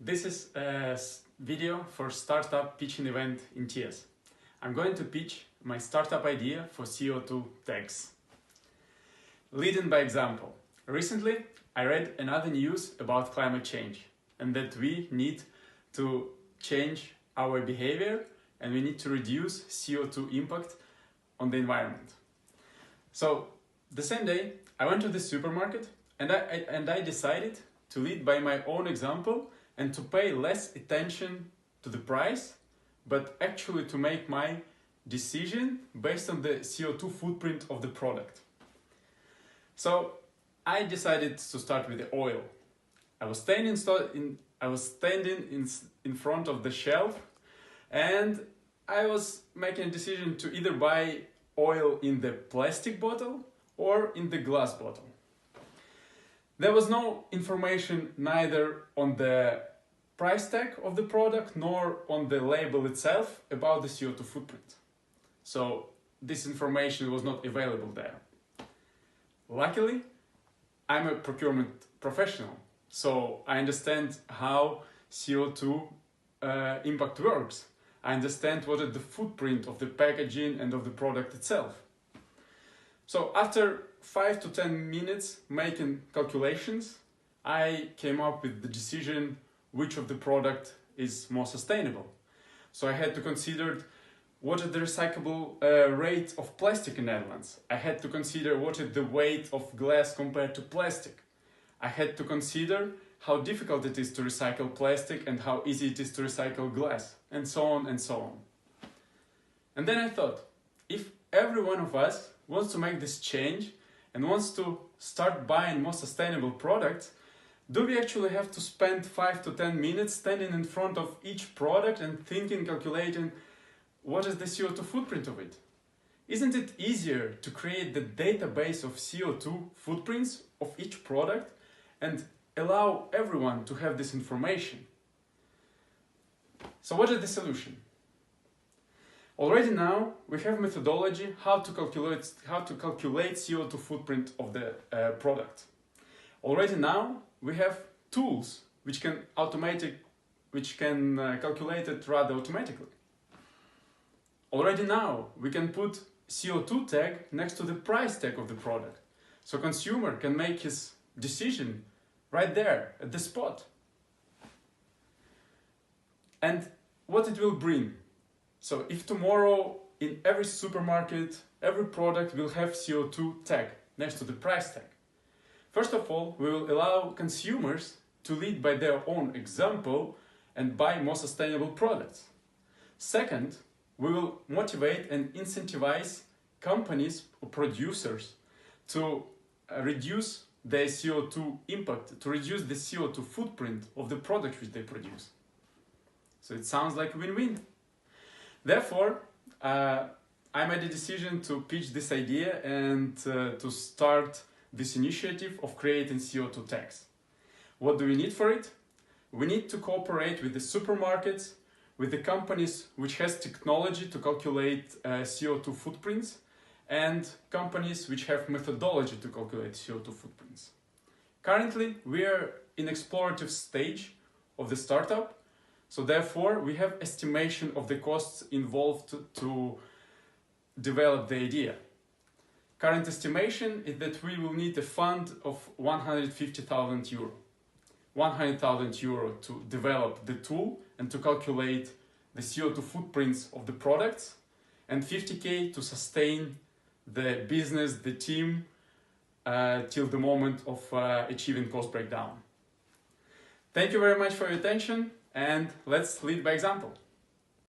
This is a video for startup pitching event in TS. I'm going to pitch my startup idea for CO2 tags. Leading by example. Recently, I read another news about climate change and that we need to change our behavior and we need to reduce CO2 impact on the environment. So the same day, I went to the supermarket and I decided to lead by my own example and to pay less attention to the price, but actually to make my decision based on the CO2 footprint of the product. So I decided to start with the oil. I was standing in front of the shelf and I was making a decision to either buy oil in the plastic bottle or in the glass bottle. There was no information neither on the price tag of the product nor on the label itself about the CO2 footprint. So this information was not available there. Luckily, I'm a procurement professional, so I understand how CO2 impact works. I understand what is the footprint of the packaging and of the product itself. So after 5 to 10 minutes making calculations, I came up with the decision which of the product is more sustainable. So I had to consider what is the recyclable rate of plastic in Netherlands. I had to consider what is the weight of glass compared to plastic. I had to consider how difficult it is to recycle plastic and how easy it is to recycle glass, and so on and so on. And then I thought, if every one of us wants to make this change and wants to start buying more sustainable products, do we actually have to spend 5 to 10 minutes standing in front of each product and thinking, calculating what is the CO2 footprint of it? Isn't it easier to create the database of CO2 footprints of each product and allow everyone to have this information? So what is the solution? Already now we have methodology how to calculate CO2 footprint of the product. Already now we have tools which can calculate it rather automatically. Already now we can put CO2 tag next to the price tag of the product, so consumer can make his decision right there at the spot. And what it will bring. So if tomorrow in every supermarket, every product will have CO2 tag next to the price tag. First of all, we will allow consumers to lead by their own example and buy more sustainable products. Second, we will motivate and incentivize companies or producers to reduce their CO2 impact, to reduce the CO2 footprint of the product which they produce. So it sounds like a win-win. Therefore, I made a decision to pitch this idea and to start this initiative of creating CO2 tags. What do we need for it? We need to cooperate with the supermarkets, with the companies which has technology to calculate CO2 footprints, and companies which have methodology to calculate CO2 footprints. Currently, we are in explorative stage of the startup, so therefore we have estimation of the costs involved to develop the idea. Current estimation is that we will need a fund of 150,000 euro. 100,000 euro to develop the tool and to calculate the CO2 footprints of the products, and 50k to sustain the business, the team, till the moment of achieving cost breakdown. Thank you very much for your attention, and let's lead by example.